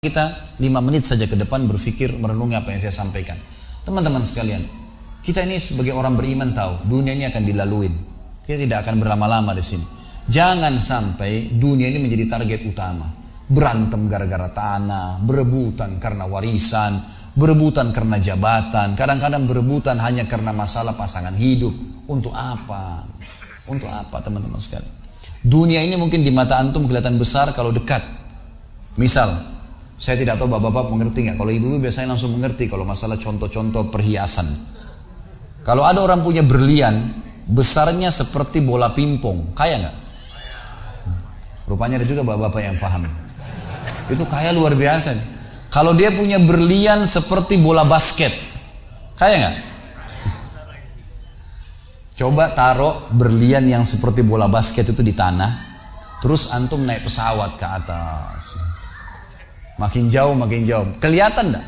Kita 5 menit saja ke depan berpikir merenungi apa yang saya sampaikan. Teman-teman sekalian, kita ini sebagai orang beriman tahu dunia ini akan dilaluin. Kita tidak akan berlama-lama di sini. Jangan sampai dunia ini menjadi target utama. Berantem gara-gara tanah, berebutan karena warisan, berebutan karena jabatan, kadang-kadang berebutan hanya karena masalah pasangan hidup. Untuk apa? Untuk apa teman-teman sekalian? Dunia ini mungkin di mata antum kelihatan besar kalau dekat. Misal, saya tidak tahu bapak-bapak mengerti nggak. Kalau ibu-ibu biasanya langsung mengerti kalau masalah contoh-contoh perhiasan. Kalau ada orang punya berlian, besarnya seperti bola pingpong, kaya nggak? Rupanya ada juga bapak-bapak yang paham. Itu kaya luar biasa. Kalau dia punya berlian seperti bola basket, kaya nggak? Coba taruh berlian yang seperti bola basket itu di tanah, terus antum naik pesawat ke atas. Makin jauh, kelihatan enggak?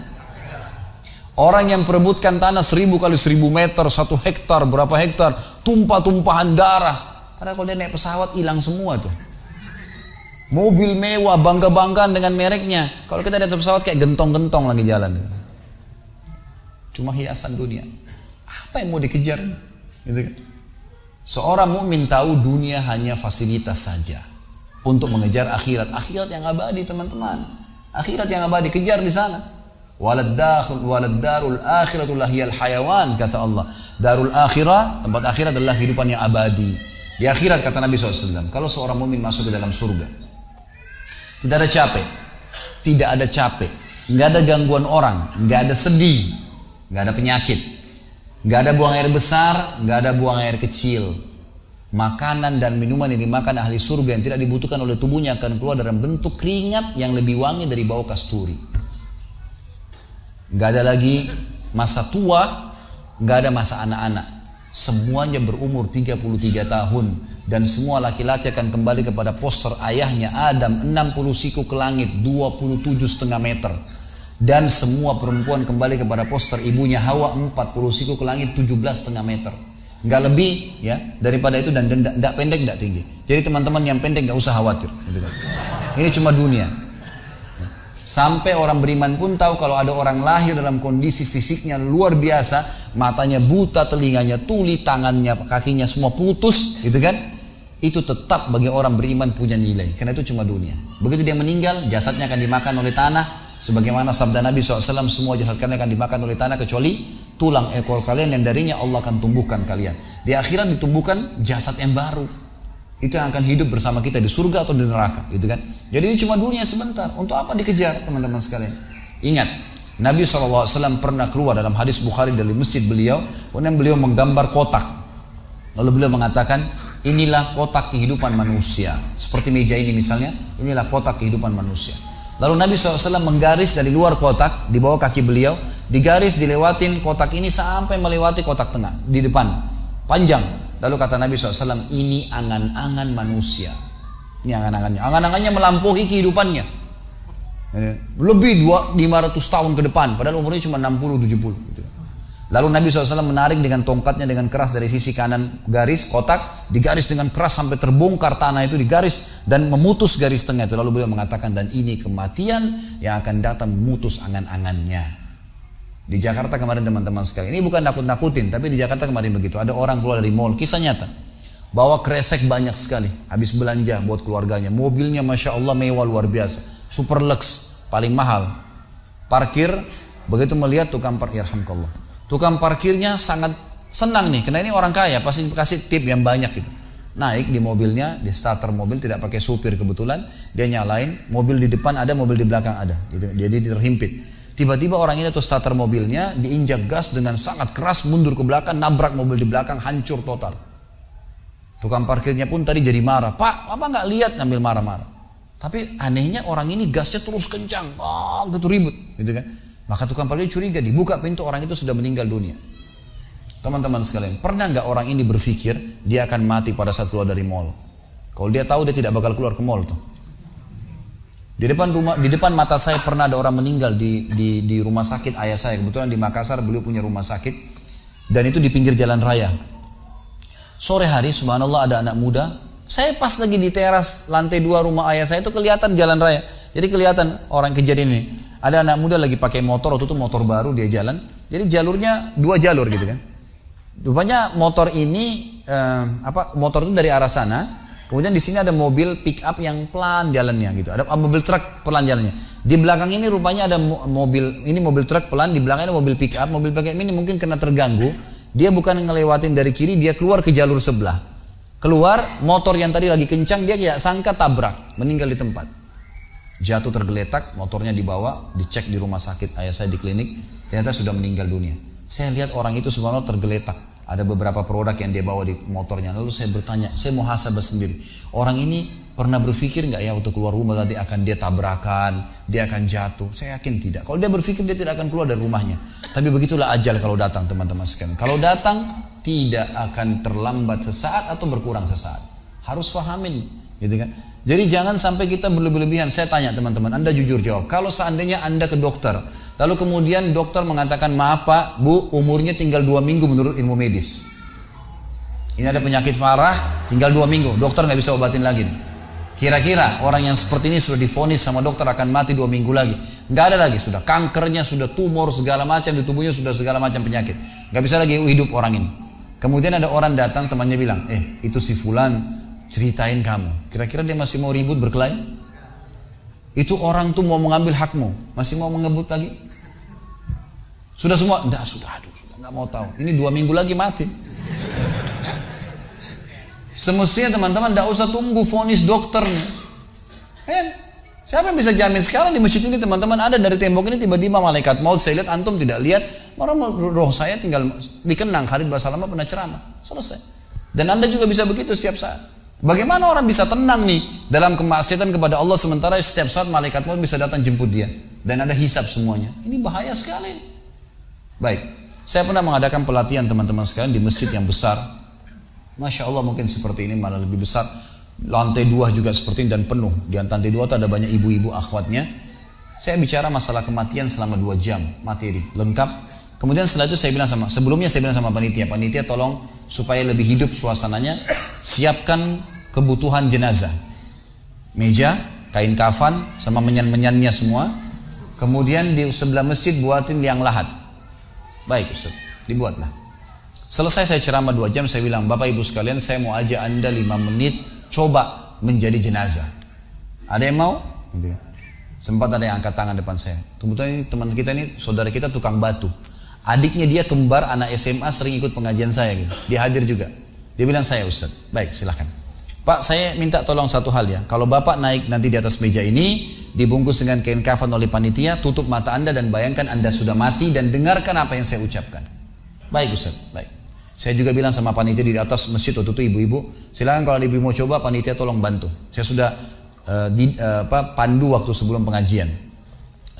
Orang yang perebutkan tanah 1000 kali 1000 meter, 1 hektar, berapa hektar, tumpah-tumpahan darah. Padahal kalau dia naik pesawat hilang semua tuh. Mobil mewah, bangga-banggaan dengan mereknya. Kalau kita naik pesawat kayak gentong-gentong lagi jalan. Cuma hiasan dunia. Apa yang mau dikejar? Gitu kan? Seorang mukmin tahu dunia hanya fasilitas saja untuk mengejar akhirat. Akhirat yang abadi teman-teman. Akhirat yang abadi, kejar di sana. Walad darul akhiratul lahiyal hayawan, kata Allah. Darul akhirah, tempat akhirat adalah kehidupan yang abadi. Di akhirat kata Nabi SAW, kalau seorang mukmin masuk ke dalam surga, tidak ada capek, nggak ada gangguan orang, nggak ada sedih, nggak ada penyakit, nggak ada buang air besar, nggak ada buang air kecil. Makanan dan minuman yang dimakan ahli surga yang tidak dibutuhkan oleh tubuhnya akan keluar dalam bentuk keringat yang lebih wangi dari bau kasturi. Gak ada lagi masa tua, gak ada masa anak-anak. Semuanya berumur 33 tahun. Dan semua laki-laki akan kembali kepada poster ayahnya Adam 60 siku ke langit 27,5 meter. Dan semua perempuan kembali kepada poster ibunya Hawa 40 siku ke langit 17,5 meter. Nggak lebih ya daripada itu, dan nggak pendek nggak tinggi. Jadi teman-teman yang pendek nggak usah khawatir. Ini cuma dunia. Sampai orang beriman pun tahu kalau ada orang lahir dalam kondisi fisiknya luar biasa, matanya buta, telinganya tuli, tangannya, kakinya semua putus, gitu kan? Itu tetap bagi orang beriman punya nilai. Karena itu cuma dunia. Begitu dia meninggal, jasadnya akan dimakan oleh tanah. Sebagaimana sabda Nabi SAW, semua jasad kalian akan dimakan oleh tanah kecuali tulang ekor kalian yang darinya Allah akan tumbuhkan kalian. Di akhirat ditumbuhkan jasad yang baru. Itu yang akan hidup bersama kita di surga atau di neraka, gitu kan? Jadi ini cuma dunia sebentar. Untuk apa dikejar, teman-teman sekalian? Ingat, Nabi SAW pernah keluar dalam hadis Bukhari dari masjid beliau, kemudian beliau menggambar kotak. Lalu beliau mengatakan, inilah kotak kehidupan manusia. Seperti meja ini misalnya, inilah kotak kehidupan manusia. Lalu Nabi SAW menggaris dari luar kotak, di bawah kaki beliau, digaris, dilewatin kotak ini sampai melewati kotak tengah, di depan, panjang. Lalu kata Nabi SAW, ini angan-angan manusia. Ini angan-angannya. Angan-angannya melampaui kehidupannya. Lebih 500 tahun ke depan, padahal umurnya cuma 60-70. Lalu Nabi SAW menarik dengan tongkatnya dengan keras dari sisi kanan garis kotak, digaris dengan keras sampai terbongkar tanah itu, digaris dan memutus garis tengah itu. Lalu beliau mengatakan, dan ini kematian yang akan datang memutus angan-angannya. Di Jakarta kemarin teman-teman sekalian, ini bukan nakut-nakutin, tapi di Jakarta kemarin begitu. Ada orang keluar dari mall, kisah nyata, bawa kresek banyak sekali, habis belanja buat keluarganya. Mobilnya Masya Allah mewah luar biasa, super lux, paling mahal. Parkir, begitu melihat tukang parkir, alhamdulillah, tukang parkirnya sangat senang nih, karena ini orang kaya, pasti kasih tip yang banyak gitu. Naik di mobilnya, di starter mobil, tidak pakai supir kebetulan, dia nyalain, mobil di depan ada, mobil di belakang ada, gitu. Jadi terhimpit. Tiba-tiba orang ini tuh starter mobilnya diinjak gas dengan sangat keras, mundur ke belakang, nabrak mobil di belakang, hancur total. Tukang parkirnya pun tadi jadi marah, Pak, apa nggak lihat, ngambil marah-marah. Tapi anehnya orang ini gasnya terus kencang, gitu ribut, gitu kan? Maka tukang parkir curiga, dibuka pintu, orang itu sudah meninggal dunia. Teman-teman sekalian, pernah nggak orang ini berpikir dia akan mati pada saat keluar dari mall? Kalau dia tahu dia tidak bakal keluar ke mall tuh. Di depan mata saya pernah ada orang meninggal di rumah sakit ayah saya. Kebetulan di Makassar beliau punya rumah sakit, dan itu di pinggir jalan raya. Sore hari subhanallah ada anak muda. Saya pas lagi di teras lantai 2 rumah ayah saya itu kelihatan jalan raya. Jadi kelihatan orang kejadian ini. Ada anak muda lagi pakai motor, waktu itu motor baru dia jalan. Jadi jalurnya 2 jalur gitu kan. Rupanya motor ini motor itu dari arah sana. Kemudian di sini ada mobil pick up yang pelan jalannya gitu. Ada mobil truk pelan jalannya. Di belakang ini rupanya ada mobil truk pelan, di belakangnya ada mobil pick up. Mobil pick up ini mungkin karena terganggu, dia bukan ngelewatin dari kiri, dia keluar ke jalur sebelah. Keluar, motor yang tadi lagi kencang, dia kayak sangka tabrak, meninggal di tempat. Jatuh tergeletak, motornya dibawa, dicek di rumah sakit ayah saya di klinik, ternyata sudah meninggal dunia. Saya lihat orang itu subhanallah tergeletak. Ada beberapa produk yang dia bawa di motornya. Lalu saya bertanya, saya muhasabah sendiri. Orang ini pernah berpikir nggak ya waktu keluar rumah tadi akan dia tabrakan, dia akan jatuh? Saya yakin tidak. Kalau dia berpikir dia tidak akan keluar dari rumahnya. Tapi begitulah ajal kalau datang teman-teman sekalian. Kalau datang tidak akan terlambat sesaat atau berkurang sesaat. Harus fahamin, gitu kan? Jadi jangan sampai kita berlebihan. Saya tanya teman-teman, Anda jujur jawab. Kalau seandainya Anda ke dokter, lalu kemudian dokter mengatakan, maaf Pak, Bu, umurnya tinggal 2 minggu menurut ilmu medis. Ini ada penyakit parah, tinggal 2 minggu, dokter nggak bisa obatin lagi. Kira-kira orang yang seperti ini sudah divonis sama dokter akan mati 2 minggu lagi. Nggak ada lagi, sudah kankernya, sudah tumor segala macam di tubuhnya, sudah segala macam penyakit. Nggak bisa lagi hidup orang ini. Kemudian ada orang datang, temannya bilang, itu si Fulan ceritain kamu. Kira-kira dia masih mau ribut berkelahi? Itu orang tuh mau mengambil hakmu, masih mau mengebut lagi? Sudah semua? Enggak, sudah nggak mau tahu. Ini 2 minggu lagi mati. Semestinya teman-teman enggak usah tunggu vonis dokternya. Siapa yang bisa jamin sekarang di masjid ini teman-teman ada dari tembok ini tiba-tiba malaikat maut, saya lihat antum tidak lihat, orang roh saya tinggal dikenang. Khalid Basalamah pernah ceramah, selesai. Dan Anda juga bisa begitu setiap saat. Bagaimana orang bisa tenang nih dalam kemaksiatan kepada Allah sementara setiap saat malaikat maut bisa datang jemput dia dan ada hisab semuanya. Ini bahaya sekali. Baik, saya pernah mengadakan pelatihan teman-teman sekalian di masjid yang besar. Masya Allah mungkin seperti ini malah lebih besar. Lantai 2 juga seperti ini dan penuh. Di lantai 2 itu ada banyak ibu-ibu akhwatnya. Saya bicara masalah kematian selama 2 jam materi lengkap. Kemudian setelah itu sebelumnya saya bilang sama panitia tolong supaya lebih hidup suasananya, siapkan kebutuhan jenazah, meja, kain kafan, sama menyan-menyannya semua. Kemudian di sebelah masjid buatin liang lahat. Baik Ustaz, dibuatlah. Selesai saya ceramah 2 jam, saya bilang, Bapak Ibu sekalian, saya mau ajak Anda 5 menit coba menjadi jenazah. Ada yang mau? Sempat ada yang angkat tangan depan saya. Kebetulan teman kita ini, saudara kita tukang batu. Adiknya dia kembar anak SMA sering ikut pengajian saya gitu. Dia hadir juga. Dia bilang, saya Ustaz. Baik, silahkan. Pak, saya minta tolong satu hal ya. Kalau Bapak naik nanti di atas meja ini, dibungkus dengan kain kafan oleh panitia, tutup mata Anda dan bayangkan Anda sudah mati dan dengarkan apa yang saya ucapkan. Baik Ustaz, baik. Saya juga bilang sama panitia di atas masjid waktu itu, ibu-ibu, silakan kalau ibu mau coba, panitia tolong bantu. Saya sudah pandu waktu sebelum pengajian.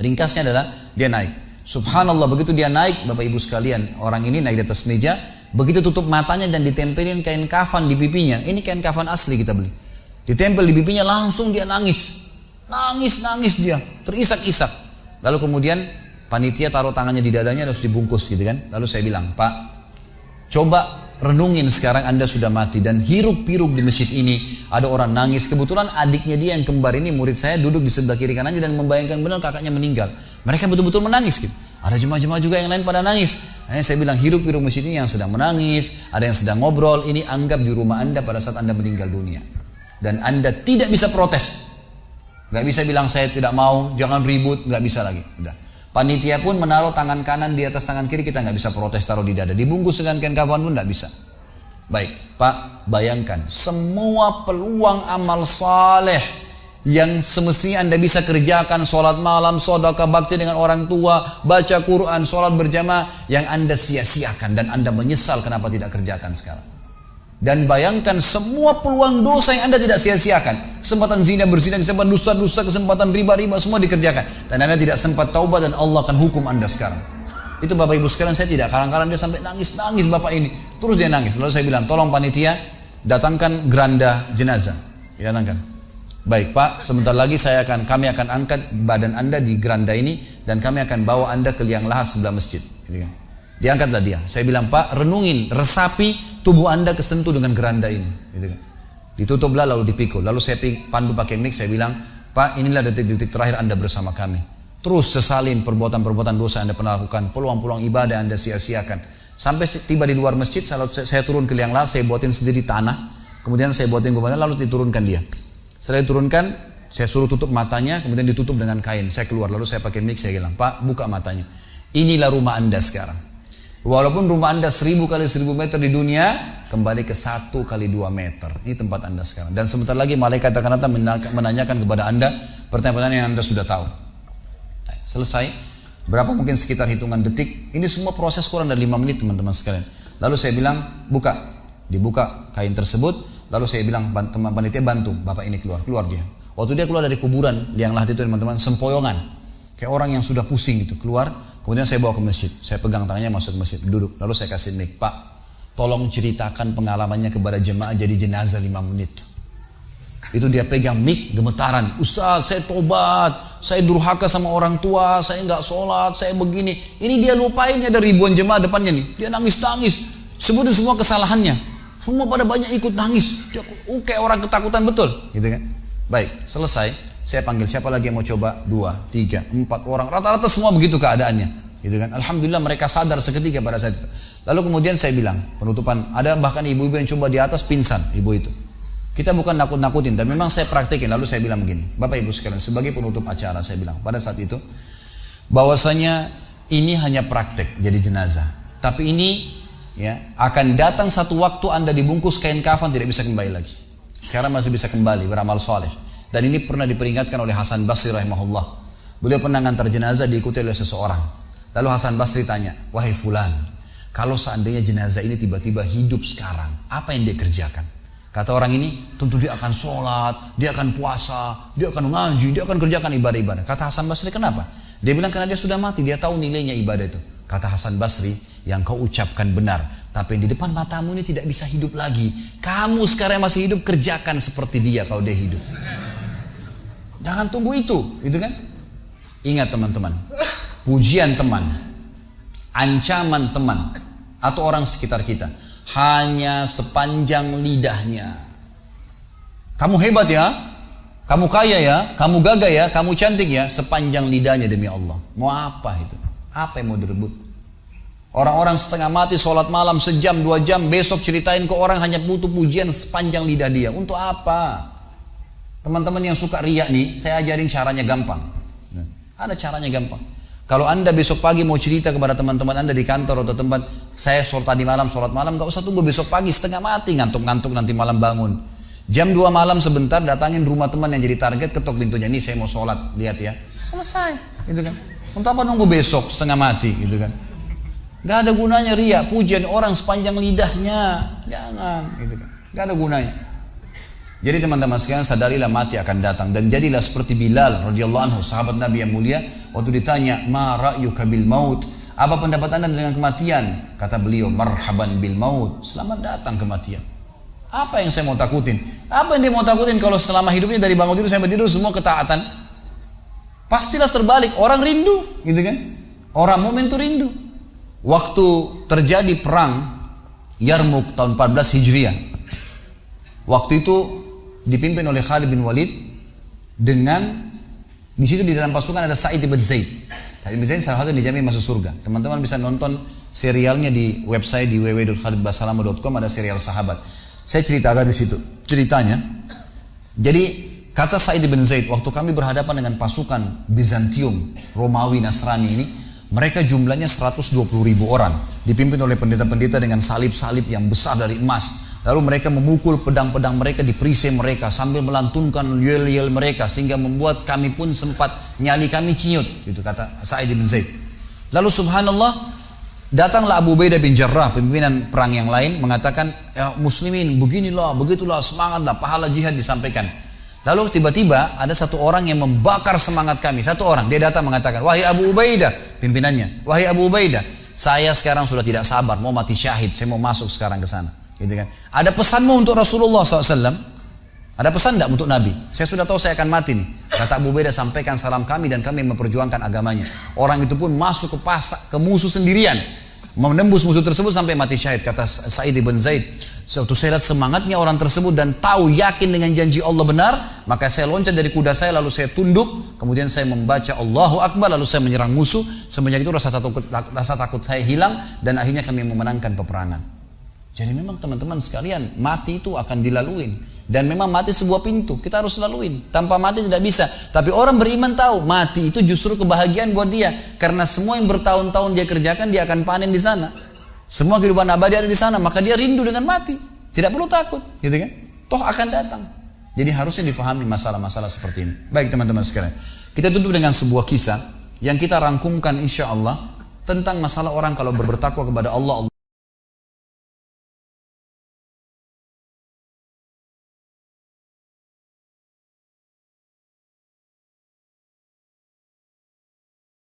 Ringkasnya adalah dia naik. Subhanallah, begitu dia naik, Bapak Ibu sekalian, orang ini naik di atas meja, begitu tutup matanya dan ditempelin kain kafan di pipinya. Ini kain kafan asli kita beli. Ditempel di pipinya, langsung dia nangis dia, terisak-isak. Lalu kemudian panitia taruh tangannya di dadanya, harus dibungkus gitu kan. Lalu saya bilang, Pak, coba renungin sekarang Anda sudah mati dan hiruk-pikuk di masjid ini ada orang nangis. Kebetulan adiknya dia yang kembar ini murid saya duduk di sebelah kiri kanannya dan membayangkan benar kakaknya meninggal. Mereka betul-betul menangis gitu. Ada jemaah-jemaah juga yang lain pada nangis. Saya bilang hiruk-pikuk masjid ini yang sedang menangis, ada yang sedang ngobrol, ini anggap di rumah Anda pada saat Anda meninggal dunia. Dan Anda tidak bisa protes. Gak bisa bilang saya tidak mau, jangan ribut, gak bisa lagi. Udah. Panitia pun menaruh tangan kanan di atas tangan kiri, kita nggak bisa protes taruh di dada. Dibungkus dengan kain kafan pun nggak bisa. Baik, Pak, bayangkan semua peluang amal saleh yang semestinya Anda bisa kerjakan, sholat malam, sedekah bakti dengan orang tua, baca Quran, sholat berjamaah, yang Anda sia-siakan dan Anda menyesal kenapa tidak kerjakan sekarang. Dan bayangkan semua peluang dosa yang Anda tidak sia-siakan. Kesempatan zina, berzina, kesempatan dusta-dusta, kesempatan riba-riba, semua dikerjakan. Dan Anda tidak sempat taubat dan Allah akan hukum Anda sekarang. Itu Bapak Ibu sekalian, saya tidak karang-karang dia sampai nangis Bapak ini. Terus dia nangis. Lalu saya bilang, tolong panitia datangkan geranda jenazah. Datangkan. Baik Pak, sebentar lagi kami akan angkat badan Anda di geranda ini dan kami akan bawa Anda ke liang lahat sebelah masjid. Gitu kan. Diangkatlah dia. Saya bilang, Pak, renungin, resapi tubuh Anda kesentuh dengan geranda ini. Gitu kan. Ditutuplah lalu dipikul. Lalu saya pandu pakai mic, saya bilang, Pak, inilah detik-detik terakhir Anda bersama kami. Terus sesalin perbuatan-perbuatan dosa yang Anda pernah lakukan, peluang-peluang ibadah yang Anda sia-siakan. Sampai tiba di luar masjid, saya turun ke liang lahat, saya buatin sendiri tanah, kemudian saya buatin gubernur, lalu diturunkan dia. Setelah diturunkan, saya suruh tutup matanya, kemudian ditutup dengan kain. Saya keluar, lalu saya pakai mic, saya bilang, Pak, buka matanya. Inilah rumah Anda sekarang. Walaupun rumah Anda 1000 kali 1000 meter di dunia, kembali ke 1 kali 2 meter. Ini tempat Anda sekarang. Dan sebentar lagi malaikat akan datang menanyakan kepada Anda pertanyaan-pertanyaan yang Anda sudah tahu. Selesai. Berapa mungkin sekitar hitungan detik. Ini semua proses kurang dari 5 menit teman-teman sekalian. Lalu saya bilang, buka. Dibuka kain tersebut. Lalu saya bilang, teman panitia bantu. Bapak ini keluar. Keluar dia. Waktu dia keluar dari kuburan, liang lahat itu teman-teman, sempoyongan. Kayak orang yang sudah pusing gitu. Keluar. Kemudian saya bawa ke masjid. Saya pegang tangannya masuk ke masjid. Duduk. Lalu saya kasih mic. Pak, tolong ceritakan pengalamannya kepada jemaah jadi jenazah 5 menit. Itu dia pegang mic, gemetaran. Ustaz, saya tobat. Saya durhaka sama orang tua. Saya nggak sholat. Saya begini. Ini dia lupain, ada ribuan jemaah depannya nih. Dia nangis-nangis. Sebutin semua kesalahannya. Semua pada banyak ikut nangis. Dia kayak orang ketakutan betul. Gitu kan. Baik, selesai. Saya panggil siapa lagi yang mau coba? 2, 3, 4 orang. Rata-rata semua begitu keadaannya. Gitu kan. Alhamdulillah mereka sadar seketika pada saat itu. Lalu kemudian saya bilang, penutupan, ada bahkan ibu-ibu yang coba di atas pingsan, ibu itu. Kita bukan nakut-nakutin, tapi memang saya praktekin. Lalu saya bilang begini, Bapak Ibu sekalian, sebagai penutup acara saya bilang pada saat itu, bahwasanya ini hanya praktek jadi jenazah. Tapi ini ya akan datang satu waktu Anda dibungkus kain kafan tidak bisa kembali lagi. Sekarang masih bisa kembali beramal soleh. Dan ini pernah diperingatkan oleh Hasan Basri rahimahullah. Beliau pernah ngantar jenazah diikuti oleh seseorang. Lalu Hasan Basri tanya, wahai fulan, kalau seandainya jenazah ini tiba-tiba hidup sekarang, apa yang dia kerjakan? Kata orang ini, tentu dia akan sholat, dia akan puasa, dia akan ngaji, dia akan kerjakan ibadah-ibadah. Kata Hasan Basri, kenapa? Dia bilang karena dia sudah mati, dia tahu nilainya ibadah itu. Kata Hasan Basri, yang kau ucapkan benar, tapi di depan matamu ini tidak bisa hidup lagi. Kamu sekarang masih hidup, kerjakan seperti dia kalau dia hidup. Jangan tunggu itu, gitu kan? Ingat teman-teman, pujian teman, ancaman teman, atau orang sekitar kita, hanya sepanjang lidahnya. Kamu hebat ya, kamu kaya ya, kamu gagah ya, kamu cantik ya, sepanjang lidahnya demi Allah. Mau apa itu? Apa yang mau direbut? Orang-orang setengah mati sholat malam sejam 2 jam, besok ceritain ke orang hanya butuh pujian sepanjang lidah dia. Untuk apa? Teman-teman yang suka riak nih, saya ajarin caranya gampang. Ada caranya gampang. Kalau Anda besok pagi mau cerita kepada teman-teman Anda di kantor atau tempat, saya sholat tadi malam, sholat malam, gak usah tunggu besok pagi setengah mati, ngantuk-ngantuk nanti malam bangun. Jam 2 malam sebentar, datangin rumah teman yang jadi target, ketok pintunya, nih saya mau sholat, lihat ya. Selesai, gitu kan. Untuk apa nunggu besok setengah mati, gitu kan. Gak ada gunanya riak, pujian orang sepanjang lidahnya, jangan, gitu kan. Gak ada gunanya. Jadi teman-teman sekalian, sadarilah mati akan datang dan jadilah seperti Bilal radhiyallahu anhu, sahabat Nabi yang mulia. Waktu ditanya, "Ma ra'yuka bil maut?" Apa pendapat Anda dengan kematian? Kata beliau, "Marhaban bil maut." Selamat datang kematian. Apa yang saya mau takutin? Apa yang dia mau takutin kalau selama hidupnya dari bangun tidur sampai tidur semua ketaatan? Pastilah terbalik, orang rindu, gitu kan? Orang mukmin itu rindu. Waktu terjadi perang Yarmuk tahun 14 Hijriah. Waktu itu dipimpin oleh Khalid bin Walid dengan di situ di dalam pasukan ada Sa'id bin Zaid. Sa'id bin Zaid salah satu yang dijamin masuk surga. Teman-teman bisa nonton serialnya di website di www.khalidbasalama.com, ada serial sahabat. Saya ceritakan di situ ceritanya. Jadi kata Sa'id bin Zaid, waktu kami berhadapan dengan pasukan Bizantium, Romawi, Nasrani ini, mereka jumlahnya 120.000 orang, dipimpin oleh pendeta-pendeta dengan salib-salib yang besar dari emas. Lalu mereka memukul pedang-pedang mereka di perisai mereka sambil melantunkan yel-yel mereka sehingga membuat kami pun sempat nyali kami ciut, gitu kata Sa'id bin Zaid. Lalu subhanallah, datanglah Abu Ubaidah bin Jarrah, pimpinan perang yang lain, mengatakan, ya muslimin beginilah, begitulah, semangatlah, pahala jihad disampaikan. Lalu tiba-tiba ada satu orang yang membakar semangat kami. Satu orang, dia datang mengatakan, wahai Abu Ubaidah, pimpinannya, wahai Abu Ubaidah, saya sekarang sudah tidak sabar, mau mati syahid, saya mau masuk sekarang ke sana. Gitu kan. Ada pesanmu untuk Rasulullah SAW? Ada pesan tidak untuk Nabi? Saya sudah tahu saya akan mati nih. Kata Abu Ubaidah, sampaikan salam kami dan kami memperjuangkan agamanya. Orang itu pun masuk ke musuh sendirian, menembus musuh tersebut sampai mati syahid. Kata Sa'id bin Zaid, Suatu saya lihat semangatnya orang tersebut dan tahu yakin dengan janji Allah benar, maka saya loncat dari kuda saya lalu saya tunduk, kemudian saya membaca Allahu Akbar lalu saya menyerang musuh. Semenjak itu rasa takut saya hilang dan akhirnya kami memenangkan peperangan. Jadi memang teman-teman sekalian, mati itu akan dilaluin dan memang mati sebuah pintu, kita harus laluin. Tanpa mati tidak bisa. Tapi orang beriman tahu mati itu justru kebahagiaan buat dia, karena semua yang bertahun-tahun dia kerjakan dia akan panen di sana. Semua kehidupan abadi ada di sana, maka dia rindu dengan mati. Tidak perlu takut, gitu kan? Toh akan datang. Jadi harusnya difahami masalah-masalah seperti ini. Baik teman-teman sekalian, kita tutup dengan sebuah kisah yang kita rangkumkan insya Allah tentang masalah orang kalau bertakwa kepada Allah.